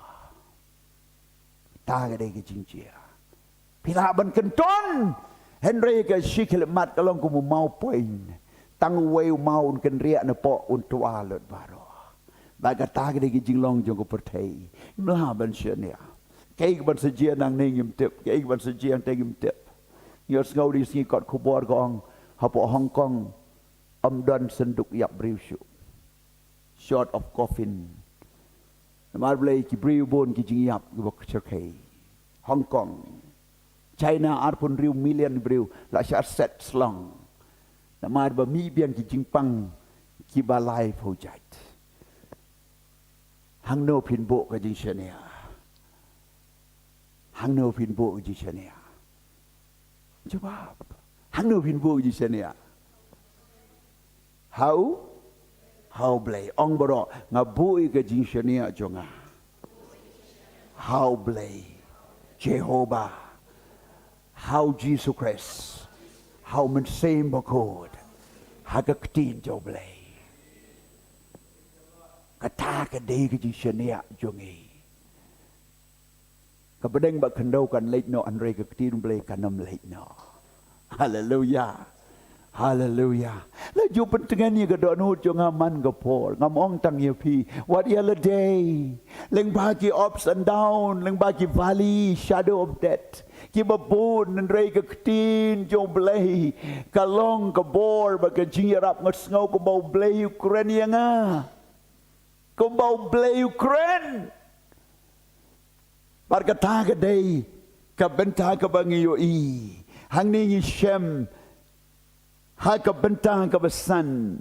taga de ke jinjia pila ban kenton Henry ke shikil mat kalong ku mau poin tang wei mau un ken ria na po un tua lot baro baga taga de ke jinglong jong ko pertai mla ban shenia kei ban sejia nang ning tip kei ban sejia teng tip yos ngau di si kot ku bor gong hapo Hong Kong don senduk yap briushu short of coffin Mar blai ki briu bon ki jing yap ki bok cherkai Hong Kong China arpun riu million briu la sha set slong na mar ba mi bian ki jing pang ki balai phojat hang no pin bo ka jing shania hang no pin bo ka jing shania jawab hang no pin bo ka jing shania how blay ong boro ngabui ke jing shania jonga how blay Jehovah how Jesus Christ how men same bakod hagaktin jo blay kata ke dei ke jing shania jongi kabedeng ba kendau kan late no Andre ke tin blay kanam late no hallelujah Hallelujah. La ju pentingan ni ga don hu jo ngaman ga por ngamong tang ye pi what yellow day leng bagi ups and down leng bagi valley shadow of death ki babun nan rei ga tin jo blai kalong ka bor ba ga jirap ngat ngau ko bau blai Ukraine nga ko bau blai Ukraine bar ka ta ga dei ka benta ka bangi yo i hang ni shem Haka bentang kebesan.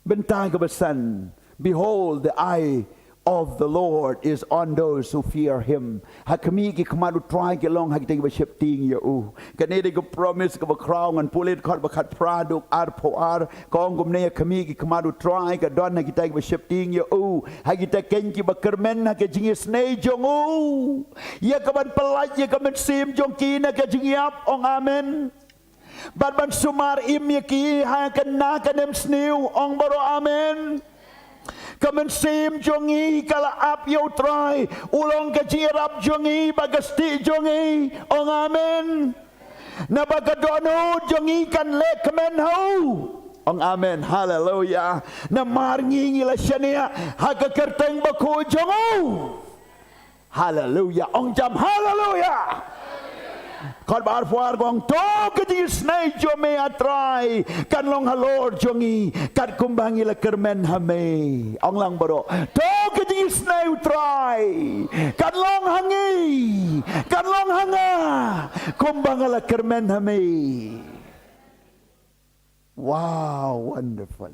Bentang kebesan. Behold, the eye of the Lord is on those who fear Him. Hakami ki kamadu try ke long hakite ke shepting ya u. Kanede ke promise ke crown and pulit kot bakat praduk ar po ar kong gumne kami ki kamadu try ke don hakite ke shepting ya u. Hakite ken ki bakermen ke jingis nei jong u. Ya kaban pelaj ya kaban sim jong kina ke jingiap ong amen. Bat ban sumar im yaki ha kena kanem sniu ong baro amen. Kamen sim jongi kala ap yo try ulong ka jirap jongi bagasti jongi ong amen. Na bagadono jongi kan le kamen ho ong amen hallelujah. Na marngi ngila shania ha ka kerteng bako jongo Hallelujah. Ông chăm hallelujah. Con bảo phá con to cái gì snai cho me atrai kan long halor jongi kan kumbangi la kermen hame ông lang baro to cái gì snai utrai kan long hangi kan long hanga kumbang la kermen hame. Wow, wonderful.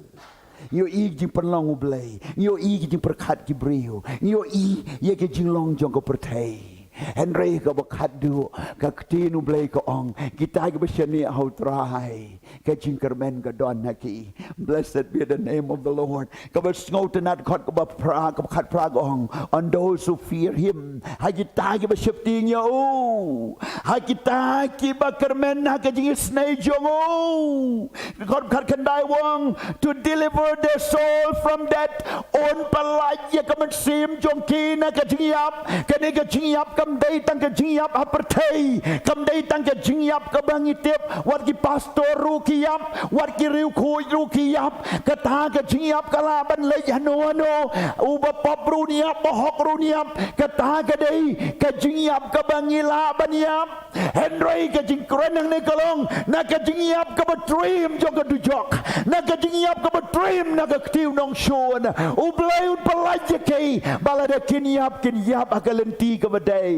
Yo i jing penlong ublay, yo i jing perkat kibriu, yo i ye ke jing long jong ko pertai. Henry ka bakat du ka ktinu blay ko ong kita ka basyani how try ka jing kermen ka don haki. Blessed be the name of the Lord. Ka basngot nat khot ka ba pra ka khat pra ong on those who fear him. Ha kita ka basyapting yo. Ha kita ki ba kermen ha ka jing snai jong o. Khot khat khandai wong to deliver their soul from that on palay ka man sim jong ki na ka jing yap ka ne ka jing yap kam day tang ka jing yap apartheid kam day tang ka jing yap ka bangitip wat ki pastor ru ki yap wat ki riu khoi ru ki yap ka ta ka jing yap ka la ban le hano hano u ba pop ru ni yap ba hok ru ni yap ka ta ka day ka jing yap ka bangila ban yap Henry ka jing krenang ne kalong na ka jing yap ka ba dream jong ka du jok na ka jing yap ka ba dream na ka ktiu nong shon u blai u palaj ke balada kin yap akalenti ka ba day.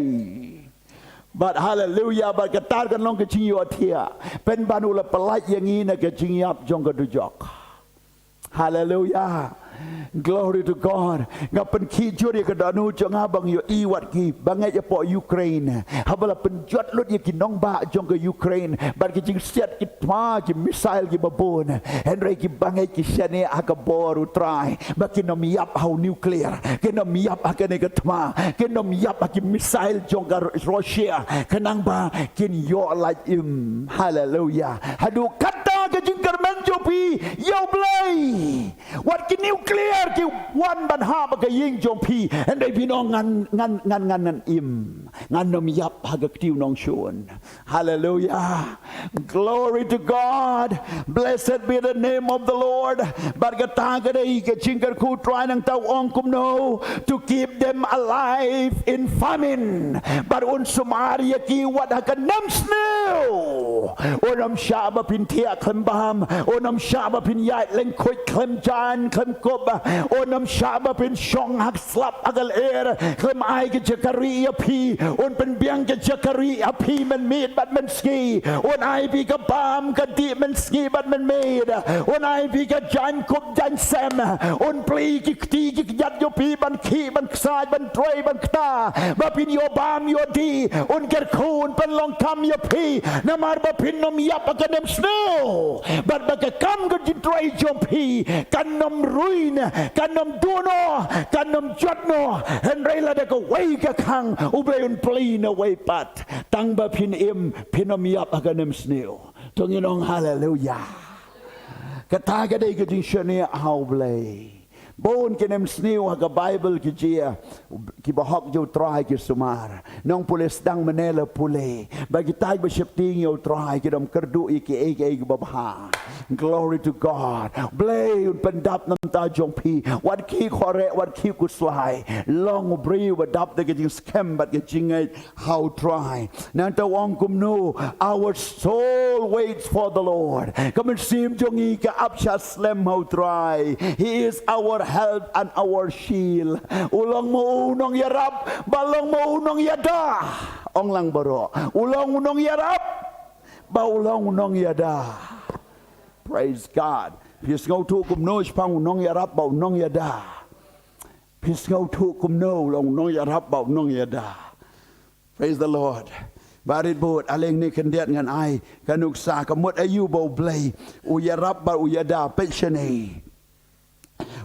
But hallelujah, but katar kan long ke jing yo thia pen banu la palaj yang ni na ka jing yap jong ka du jok. Hallelujah. Glory to God. Ngapen ki juri ka danu jong abang yo i wat ki bangai ya po Ukraine. Habala penjot lut ye ki nong ba jong ka Ukraine. Bar ki jing siat ki twa ki missile ki babon. Henry ki bangai ki shane aka boru try. Ba ki nom yap how nuclear. Ki nom yap aka ne ka twa. Ki nom yap ki missile jong ka Russia. Kenang ba kin yo like him. Hallelujah. Hadu kata ka jing kermen jopi yo blai. Wat ki nuclear ki wan ban ha ba ka ying jong pi and they be nong ngan im ngan nom yap ha ka tiu nong shon. Hallelujah. Glory to God. Blessed be the name of the Lord. But ka ta ka dei ka jing ka ku try nang tau ong kum no to keep them alive in famine. But un Somalia ki wat ha ka nam snow onam shaba pin tia klembam onam shaba pin yai leng khoi klem jan klem kob onam shaba pin shong hak slap agal air klem ai ke jakari api on pen biang ke jakari api man meet but man ski on ai bi ka bam ka di man ski but man made on ai bi ka jan kob jan sam on pli ki ti ki yat yo pi ban ki ban sai ban trei ban kta ba pin yo bam yo di on ker khun pen long kam yo pi namar ba pin nom yap ka nem snow but ba ka kam ka di trei jom pi kan nom ruin kan nom duno kan nom jotno Henry la de ko wei ka khang ubleun pli na wei pat tang ba pin im pinom yap ka nem snow tong inong hallelujah kata ka dei ka di shane how blay bon kenem sniu ha Bible ki jia ki bahok jo try ki sumar nong pulis dang menela pule bagi tai ba shepting yo try ki dom kerdu iki ki babha. Glory to God. Blay un pendap nam ta jong pi wat ki khore wat ki ku slai long bri wa dap de ki scam but ki jingai how try nan ta wong kum no our soul waits for the Lord. Come and see him jong i ka apsha slem how try. He is our help and our shield. Ulang mo unong yarap, balong mo unong yada. Ong lang baro. Ulang unong yarap, ba ulang unong yada. Praise God. Pis ngau tu kum no spang unong yarap ba unong yada. Pis ngau tu kum no long unong yarap ba unong yada. Praise the Lord. Barit bot aleng ni kendiat ngan ai kanuk sa kamut ayu bau blay uyarap ba uyada pensione.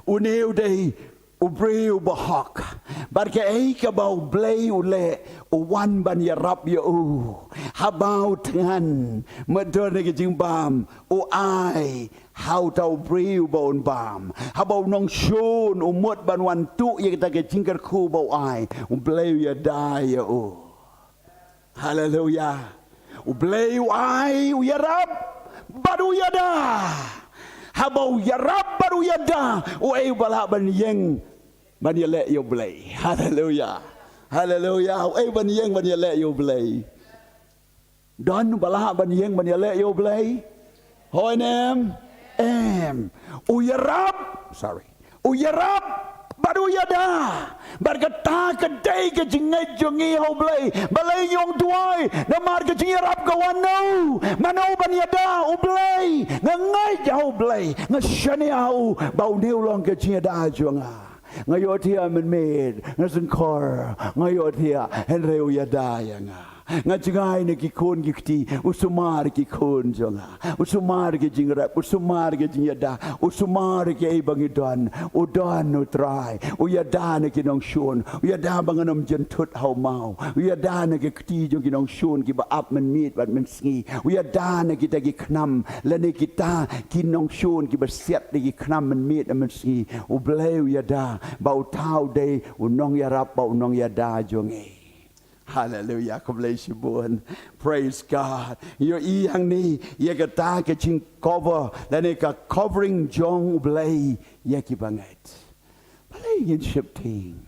Uneu dei ubreu bahak barke ei ka bau blay ule uwan ban yarap ya u habau tengan medon ke jingbam u ai how tau breu bon bam habau nong shun umut ban wan tu ye ta ke jingkar khu bau ai blay ya dai ya u. Hallelujah. Blay ai u yarap baru yada habau yarab baru yada uai bala ban yeng ban yele yo blay. Hallelujah. Hallelujah ban yeng ban le yo blay Don bala ban yeng ban le yo blay Hoi nem em uyarap sorry uyarap baru yada berkata kedai ke jengai jongi ho blay balai yong tuai namar ke jingirap kawanau manau ban yada u blay ngai jau blay ngashani au bau neu long ke jingada jonga ngayotia men med ngasenkor ngayotia henreu yada yanga ngajingai ne kikon gikti usumar kikon jonga usumar ke jingrap usumar ke jinyada usumar ke bangidon udon utrai uyada ne kinong shun uyada banganom jentut hau mau uyada ne ke kti jong kinong shun ki ba ap men mit bat men sngi uyada ne kita ki knam la ne kita kinong shun ki ba siat ki knam men mit men sngi ubleu uyada bau tau de unong yarap bau unong yada jonge Hallelujah. Praise God. Your yang ni ye kata ke ching cover dan ka covering jong blay ye ki banget. Balay yin ship ting.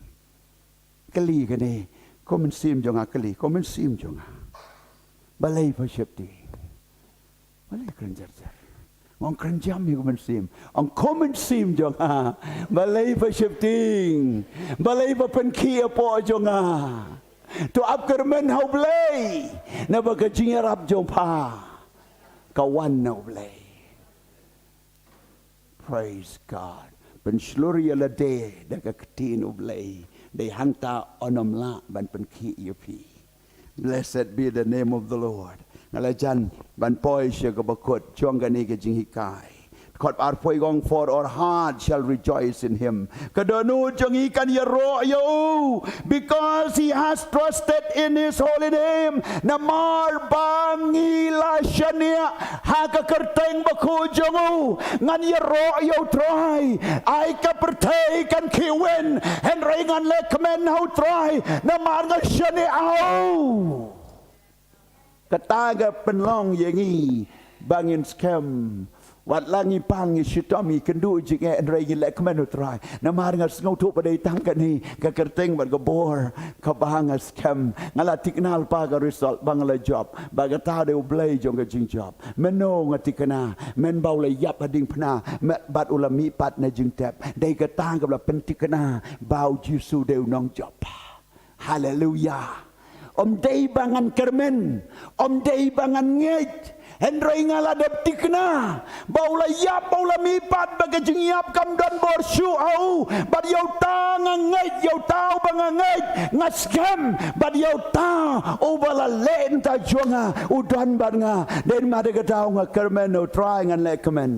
Kali kani komen sim jong akali komen sim jong. Balay pa ship ting. Balay krenjar. Ang krenjam ni komen sim. Ang komen sim jong ha. Balay pa ship ting. Balay pa penki apo jong ha. To upkermen hau blay na baga jingarap jompa kawan na blay. Praise God. Ben sluri ala de daga ketin blay de hanta onom la ban pen ki yupi. Blessed be the name of the Lord. Ngalajan ban poi she ga bakot jongani ga jinghikai. God our poi gong for our heart shall rejoice in him. Kadanu jongi kan yaro yo because he has trusted in his holy name. Namar bangi la shania haga kerteng baku jongu ngan yaro yo try. I ka pertai kan kiwen and ringan lekmen how try. Namar ngan shania au. Kataga penlong yengi bangin scam. Wat langi pangi shitomi kendu jing en regi lek menu try namar ngas ngau tu padai tangkan ni ka kerteng ban ka bor ka bahanga scam ngala tiknal pa ka result bangala job bagata de ublay jong ka jing job meno ngatikana men bau la yap hading pna bat ulami pat na jing tap dai ka tang ka la pentikana bau jisu de nong job. Hallelujah. Om dei bangan kermen om dei bangan ngej Henry ngala deptikna baula yap baula mipat baga jingyap kam dan borsu au bad yau ta ngai yau tau bangangai ngaskem bad yau ta ubala len ta jonga udan bad nga den made tau nga kermeno try ngan lekmen.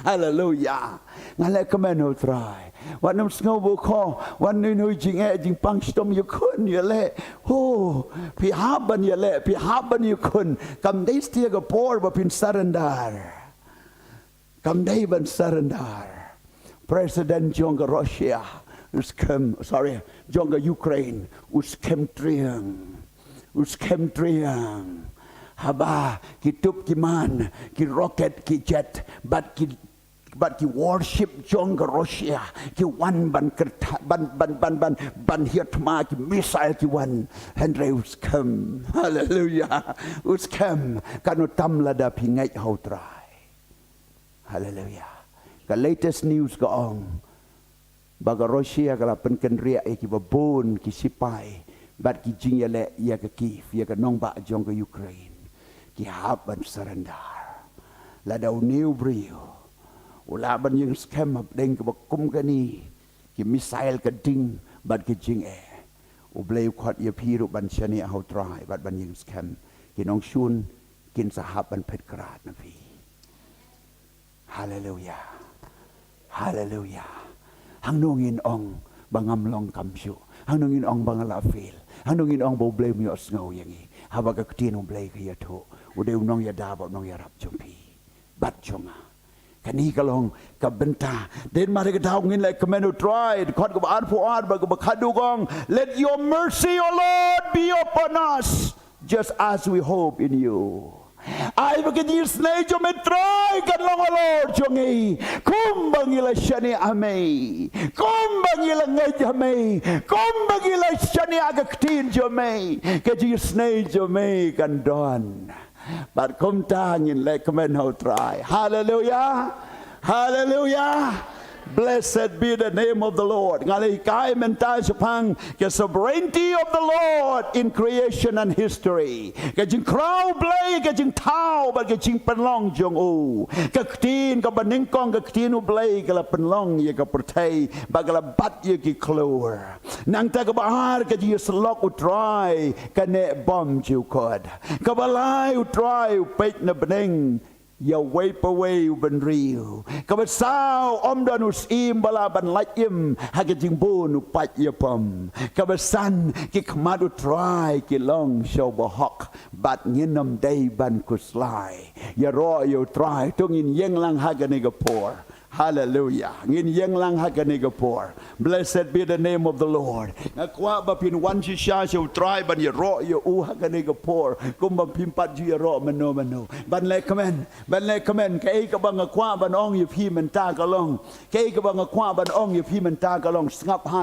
Hallelujah. Ngalekmen no try. Wat nam sngo bu ko wan nu jing jing pang stom you kun ye le ho pi haban ye le pi haban you kun kam dei stia ga por ba pin sarandar kam dei ban sarandar president jonga Russia us kem sorry jonga Ukraine us kem triang haba ki tup ki man ki rocket ki jet but ki worship jonga Russia ki wan ban hiat ma ki missile ki wan Henry us kem hallelujah us kem kanu tamla da pi ngai hau trai hallelujah ka latest news ka ong baga Russia kala pen ken ria ki babon ki sipai bat ki jing yale ya ka kif ya ka nong ba jonga Ukraine ki haban surrender la dau new brio ula ban yung scam up deng ka bakum kani ki missile ka ding bat ki jing ublay khot ye piru ban chani how try bat ban yung scam ki nong shun kin sahab ban pet krat na pi hallelujah hallelujah hang nongin ong bangam long kamshu hang nongin ong bangala feel hang nongin ong bo blame yo snow yangi haba ka tin blay ka yato ude nong ya da ba nong ya rap jumpi bat chonga kani kalong kabenta den mari ka tau ngin like kameno tried khot ka ar pu ar ba ka khadu gong let your mercy o Lord be upon us just as we hope in you. Ai begitu snai jo metrai kan longolor jongi. Kumbangila shani amei. Kumbangila ngejamei. Kumbangila shani agaktin jomei. Keji snai jomei kan don. But kum tangin lek men how try. Hallelujah. Hallelujah. Blessed be the name of the Lord. Ngalai kai mentai sepang the sovereignty of the Lord in creation and history. Ke jing crow blay ke jing tau ba ke jing penlong jong u. Ke tin ke baning kong ke tin u blay ke la penlong ye ke pertai ba ke la bat ye ke keluar. Nang ta ke bahar ke ji selok u try ke ne bom ju kod. Ke balai u try u pek na bening ya wipe away ban riu ka sao om danus im bala ban laim hagajing bonu pat ya pam ka san ki kmadu try ki long show bahok bat nginam day ban kuslai ya ro you try tungin yeng lang hagane gapor. Hallelujah. Ngin yang lang haganigapor. Blessed be the name of the Lord. Nakwa ba pin wan si sha so try ban ye ro ye u haganigapor. Kum ba pin pat ye ro mano mano. Ban le comment kai ka bang kwa ban ong ye phi men ta ka long. Kai ka bang kwa ban ong ye phi men ta ka long ngap hai